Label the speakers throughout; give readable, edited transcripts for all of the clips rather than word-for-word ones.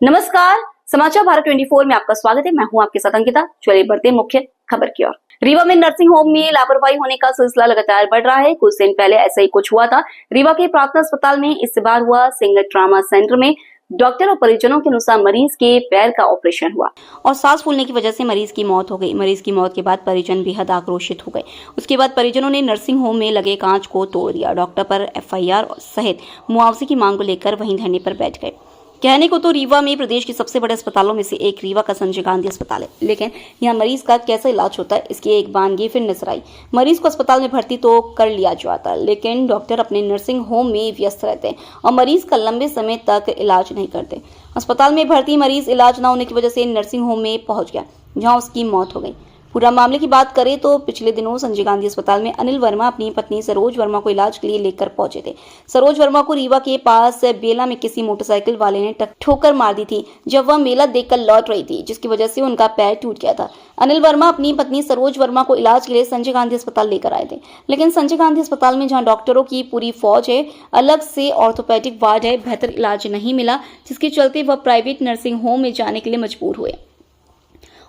Speaker 1: नमस्कार, समाचार भारत 24 में आपका स्वागत है। मैं हूं आपके साथ अंकिता। चलिए बढ़ते मुख्य खबर की ओर। रीवा में नर्सिंग होम में लापरवाही होने का सिलसिला लगातार बढ़ रहा है। कुछ दिन पहले ऐसा ही कुछ हुआ था। रीवा के प्रार्थना अस्पताल में इस बार हुआ सिंगल ट्रामा सेंटर में डॉक्टर और परिजनों के अनुसार मरीज के पैर का ऑपरेशन हुआ और सांस फूलने की वजह से मरीज की मौत हो गई। मरीज की मौत के बाद परिजन बेहद आक्रोशित हो गए। उसके बाद परिजनों ने नर्सिंग होम में लगे कांच को तोड़ दिया। डॉक्टर पर एफआईआर सहित मुआवजे की मांग को लेकर वहीं धरने पर बैठ गए। कहने को तो रीवा में प्रदेश के सबसे बड़े अस्पतालों में से एक रीवा का संजय गांधी अस्पताल है, लेकिन यहाँ मरीज का कैसा इलाज होता है इसकी एक वानगी फिर नजर आई। मरीज को अस्पताल में भर्ती तो कर लिया जाता, लेकिन डॉक्टर अपने नर्सिंग होम में व्यस्त रहते और मरीज का लंबे समय तक इलाज नहीं करते। अस्पताल में भर्ती मरीज इलाज न होने की वजह से नर्सिंग होम में पहुंच गया, जहाँ उसकी मौत हो गई। पूरा मामले की बात करें तो पिछले दिनों संजय गांधी अस्पताल में अनिल वर्मा अपनी पत्नी सरोज वर्मा को इलाज के लिए लेकर पहुंचे थे। सरोज वर्मा को रीवा के पास बेला में किसी मोटरसाइकिल वाले ने ठोकर मार दी थी जब वह मेला देखकर लौट रही थी, जिसकी वजह से उनका पैर टूट गया था। अनिल वर्मा अपनी पत्नी सरोज वर्मा को इलाज के लिए संजय गांधी अस्पताल लेकर आए थे, लेकिन संजय गांधी अस्पताल में जहाँ डॉक्टरों की पूरी फौज है, अलग से ऑर्थोपेडिक वार्ड है, बेहतर इलाज नहीं मिला, जिसके चलते वह प्राइवेट नर्सिंग होम में जाने के लिए मजबूर हुए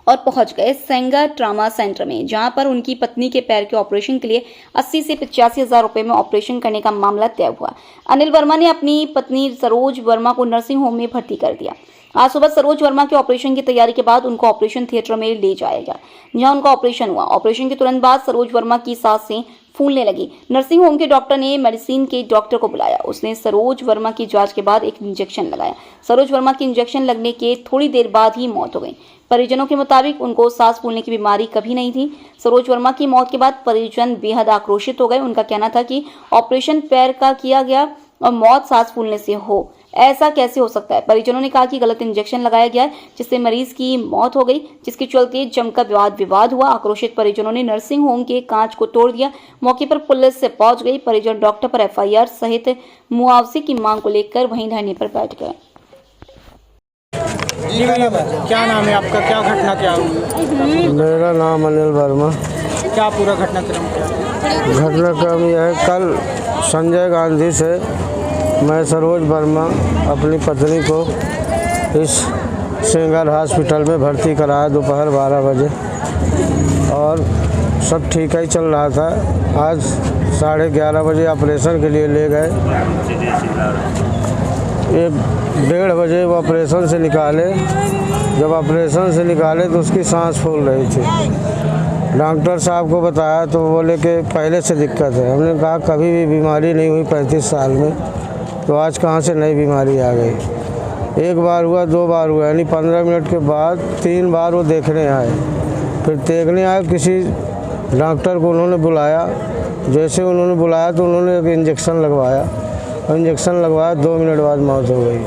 Speaker 1: और पहुंच गए सिंगल ट्रामा सेंटर में, जहां पर उनकी पत्नी के पैर के ऑपरेशन के लिए 80 से 85 हजार रुपए में ऑपरेशन करने का मामला तय हुआ। अनिल वर्मा ने अपनी पत्नी सरोज वर्मा को नर्सिंग होम में भर्ती कर दिया। आज सुबह सरोज वर्मा के ऑपरेशन की तैयारी के बाद उनको ऑपरेशन थिएटर में ले जाया गया, जहां उनका ऑपरेशन हुआ। ऑपरेशन के तुरंत बाद सरोज वर्मा की सांसें फूलने लगी। नर्सिंग होम के डॉक्टर ने मेडिसिन के डॉक्टर को बुलाया। उसने सरोज वर्मा की जांच के बाद एक इंजेक्शन लगाया। सरोज वर्मा की इंजेक्शन लगने के थोड़ी देर बाद ही मौत हो गई। परिजनों के मुताबिक उनको सांस फूलने की बीमारी कभी नहीं थी। सरोज वर्मा की मौत के बाद परिजन बेहद आक्रोशित हो गए। उनका कहना था कि ऑपरेशन पैर का किया गया और मौत सांस फूलने से हो, ऐसा कैसे हो सकता है। परिजनों ने कहा कि गलत इंजेक्शन लगाया गया है, जिससे मरीज की मौत हो गई, जिसके चलते जमकर विवाद हुआ। आक्रोशित परिजनों ने नर्सिंग होम के कांच को तोड़ दिया। मौके पर पुलिस से पहुंच गई। परिजन डॉक्टर पर एफआईआर सहित मुआवजे की मांग को लेकर वहीं धरने पर बैठ गए।
Speaker 2: जी क्या नाम है आपका, क्या घटना क्या हुई?
Speaker 3: मेरा नाम अनिल वर्मा।
Speaker 2: क्या पूरा घटनाक्रम क्या?
Speaker 3: घटनाक्रम यह है, कल संजय गांधी से मैं सरोज वर्मा अपनी पत्नी को इस सिंगल हॉस्पिटल में भर्ती कराया दोपहर 12 बजे और सब ठीक ही चल रहा था। आज 11:30 बजे ऑपरेशन के लिए ले गए। 1-1:30 बजे वो ऑपरेशन से निकाले। जब ऑपरेशन से निकाले तो उसकी सांस फूल रही थी। डॉक्टर साहब को बताया तो बोले कि पहले से दिक्कत है। हमने कहा कभी भी बीमारी नहीं हुई 35 साल में, तो आज कहाँ से नई बीमारी आ गई। एक बार हुआ, 2 बार हुआ, यानी 15 मिनट के बाद 3 बार वो देखने आए। फिर देखने आए, किसी डॉक्टर को उन्होंने बुलाया। जैसे उन्होंने बुलाया तो उन्होंने एक इंजेक्शन लगवाया। इंजेक्शन लगवाया, 2 मिनट बाद मौत हो गई।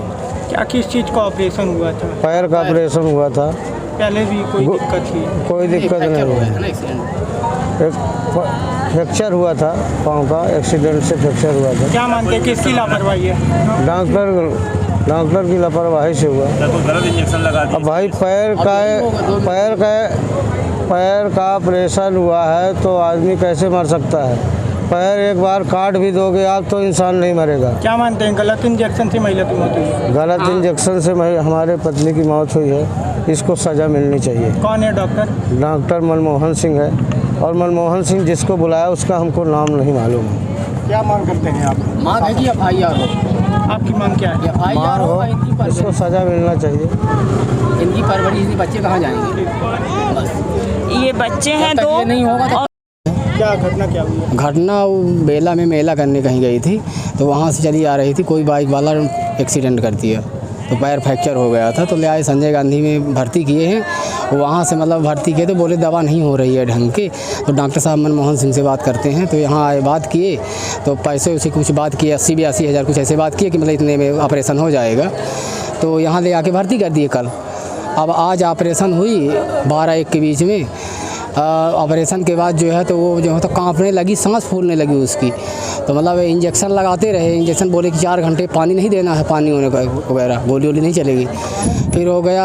Speaker 2: क्या किस चीज़ का ऑपरेशन हुआ था?
Speaker 3: पैर का ऑपरेशन हुआ था।
Speaker 2: पहले भी कोई दिक्कत थी?
Speaker 3: कोई दिक्कत नहीं हुई। एक फ्रैक्चर हुआ था, पाँव का एक्सीडेंट से फ्रैक्चर हुआ था।
Speaker 2: क्या मानते हैं किसकी लापरवाही है?
Speaker 3: डॉक्टर की लापरवाही से हुआ।
Speaker 2: गलत इंजेक्शन लगा दिया।
Speaker 3: अब भाई पैर का ऑपरेशन हुआ है तो आदमी कैसे मर सकता है। पैर एक बार काट भी दोगे आप तो इंसान नहीं मरेगा।
Speaker 2: क्या मानते हैं गलत इंजेक्शन से महिला की मौत हुई?
Speaker 3: गलत इंजेक्शन से हमारे पत्नी की मौत हुई है। इसको सज़ा मिलनी चाहिए।
Speaker 2: कौन है डॉक्टर?
Speaker 3: डॉक्टर मनमोहन सिंह है, और मनमोहन सिंह जिसको बुलाया उसका हमको नाम नहीं मालूम है।
Speaker 2: क्या मांग करते हैं आप?
Speaker 4: मांग है कि एफआईआर हो।
Speaker 2: आपकी मांग क्या है?
Speaker 4: एफआईआर हो,
Speaker 3: इसको सज़ा मिलना चाहिए।
Speaker 4: इनकी परवरिश, बच्चे कहाँ जाएंगे? बस
Speaker 5: ये बच्चे हैं दो।
Speaker 4: ये नहीं होगा तो
Speaker 2: क्या घटना क्या हुई?
Speaker 4: घटना वो बेला में मेला करने कहीं गई थी, तो वहाँ से चली आ रही थी, कोई बाइक वाला एक्सीडेंट कर दिया तो पैर फ्रैक्चर हो गया था। तो ले आए संजय गांधी में भर्ती किए हैं। वहाँ से मतलब भर्ती किए तो बोले दवा नहीं हो रही है ढंग की। तो डॉक्टर साहब मनमोहन सिंह से बात करते हैं, तो यहाँ आए, बात किए तो पैसे उसे कुछ बात किए, 80-82 हज़ार कुछ ऐसे बात किए कि मतलब इतने में ऑपरेशन हो जाएगा। तो यहाँ ले आके भर्ती कर दिए कल। अब आज ऑपरेशन हुई 12-1 के बीच में। ऑपरेशन के बाद जो है तो वो जो है तो कांपने लगी, सांस फूलने लगी उसकी। तो मतलब इंजेक्शन लगाते रहे। इंजेक्शन बोले कि 4 घंटे पानी नहीं देना है, पानी होने वगैरह गोली नहीं चलेगी। फिर हो गया,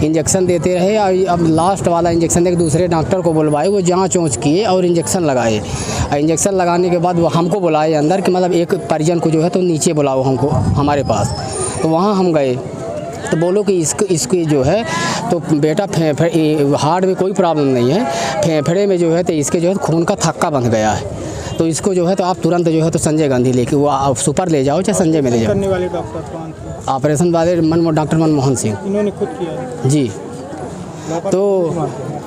Speaker 4: इंजेक्शन देते रहे। अब लास्ट वाला इंजेक्शन एक दूसरे डॉक्टर को बुलवाए, वो जाँच वोंच किए और इंजेक्शन लगाए। इंजेक्शन लगाने के बाद वो हमको बुलाए अंदर कि मतलब एक परिजन को जो है तो नीचे बुलाओ हमको हमारे पास। तो वहाँ हम गए। तो बोलो कि इसके जो है तो बेटा हार्ट में कोई प्रॉब्लम नहीं है, फेफड़े में जो है तो इसके जो है खून का थक्का बंध गया है, तो इसको जो है तो आप तुरंत जो है तो संजय गांधी लेके वो आप सुपर ले जाओ चाहे संजय में ले जाओ।
Speaker 2: करने वाले डॉक्टर कौन थे?
Speaker 4: ऑपरेशन वाले डॉक्टर मनमोहन सिंह
Speaker 2: इन्होंने खुद किया
Speaker 4: जी। तो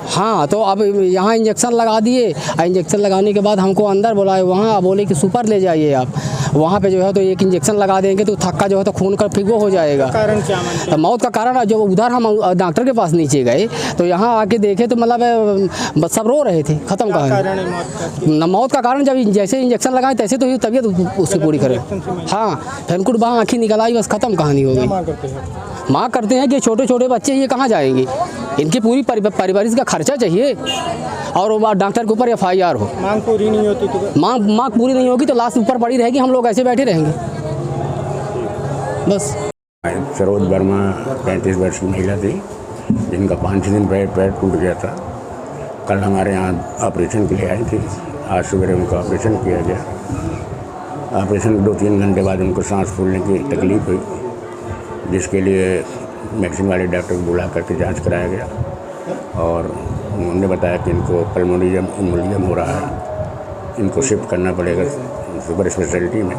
Speaker 4: हाँ, तो अब यहाँ इंजेक्शन लगा दिए, इंजेक्शन लगाने के बाद हमको अंदर बुलाए, वहाँ बोले कि सुपर ले जाइए आप, वहाँ पे जो है तो एक इंजेक्शन लगा देंगे तो थक्का जो है तो खून का फिर वो हो जाएगा।
Speaker 2: कारण क्या मानते हैं?
Speaker 4: मौत का कारण जो उधर हम डॉक्टर के पास नीचे गए तो यहाँ आके देखे तो मतलब सब रो रहे थे, खत्म
Speaker 2: कारण
Speaker 4: कहानी।
Speaker 2: है मौत का?
Speaker 4: मौत का कारण जब जैसे इंजेक्शन लगाए तैसे तो तबीयत उसकी पूरी करे, हाँ, फेनकुट बाँ आँखी निकल आई, बस खत्म कहानी हो गई।
Speaker 2: मांग करते हैं?
Speaker 4: माँ करते हैं कि छोटे छोटे बच्चे ये कहाँ जाएंगे, इनकी पूरी परिवार का खर्चा चाहिए और वो डॉक्टर के ऊपर FIR हो।
Speaker 2: मांग पूरी नहीं होती तो
Speaker 4: मांग पूरी नहीं होगी तो लाश ऊपर पड़ी रहेगी, हम लोग ऐसे बैठे रहेंगे बस।
Speaker 5: सरोज वर्मा 35 वर्ष की महिला थी जिनका 5-6 दिन पैर टूट गया था। कल हमारे यहाँ ऑपरेशन के लिए आई थी, आज सवेरे उनका ऑपरेशन किया गया। ऑपरेशन के 2-3 घंटे बाद उनको सांस फूलने की तकलीफ हुई, जिसके लिए मैक्सिम वाले डॉक्टर को बुला करके जांच कराया गया और उन्होंने बताया कि इनको पल्मोनियम एम्बोलियम हो रहा है, इनको शिफ्ट करना पड़ेगा सुपर स्पेशलिटी में,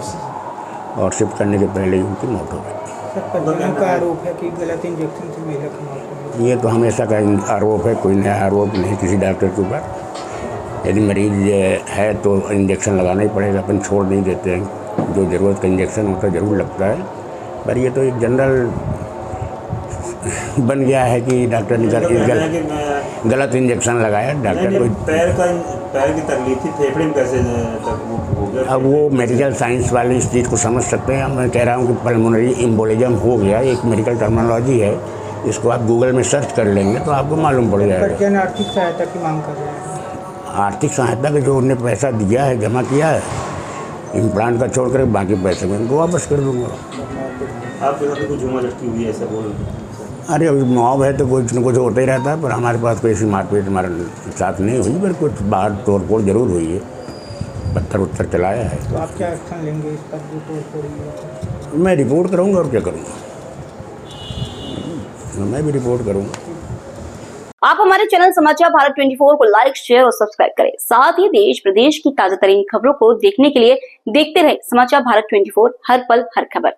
Speaker 5: और शिफ्ट करने के पहले ही उनकी मौत हो गई।
Speaker 2: का आरोप है कि गलत इंजेक्शन से महिला की मौत हुई।
Speaker 5: ये तो हमेशा का आरोप है, कोई नया आरोप नहीं किसी डॉक्टर के ऊपर। यदि मरीज है तो इंजेक्शन लगाना ही पड़ेगा, अपन छोड़ नहीं देते हैं, जो ज़रूरत का इंजेक्शन होता है ज़रूर लगता है, पर ये तो एक जनरल बन गया है कि डॉक्टर ने गलत इंजेक्शन लगाया। डॉक्टर को
Speaker 6: पैर की तकलीफ थी, फेफड़े में कैसे हो गया?
Speaker 5: अब वो मेडिकल साइंस वाले इस चीज़ को समझ सकते हैं। मैं कह रहा हूँ कि पल्मोनरी एम्बोलिज्म हो गया, एक मेडिकल टर्मिनोलॉजी है, इसको आप गूगल में सर्च कर लेंगे तो आपको मालूम पड़ जाएगा।
Speaker 2: आर्थिक सहायता की मांग कर रहे हैं?
Speaker 5: आर्थिक सहायता का जो उन्हें पैसा दिया है, जमा किया है, इम्प्लांट का छोड़ कर बाकी पैसे मैं उनको वापस कर दूँगा।
Speaker 6: आपके साथ कुछ झूमा लटकी हुई है ऐसा बोल रहे हैं?
Speaker 5: अरे मॉब है तो कुछ न कुछ होता ही रहता है, पर हमारे पास कोई ऐसी मारपीट हमारे साथ नहीं हुई, पर कुछ बाहर तोड़-फोड़ जरूर हुई है, पत्थर चलाया है।
Speaker 2: तो आप क्या एक्शन लेंगे इस पर जो तोड़-फोड़ हुई है?
Speaker 5: मैं रिपोर्ट करूँगा और क्या करूँगा, मैं भी रिपोर्ट करूँगा।
Speaker 1: आप हमारे चैनल समाचार भारत 24 को लाइक, शेयर और सब्सक्राइब करें। साथ ही देश प्रदेश की ताजा तरीन खबरों को देखने के लिए देखते रहे समाचार भारत 24, हर पल हर खबर।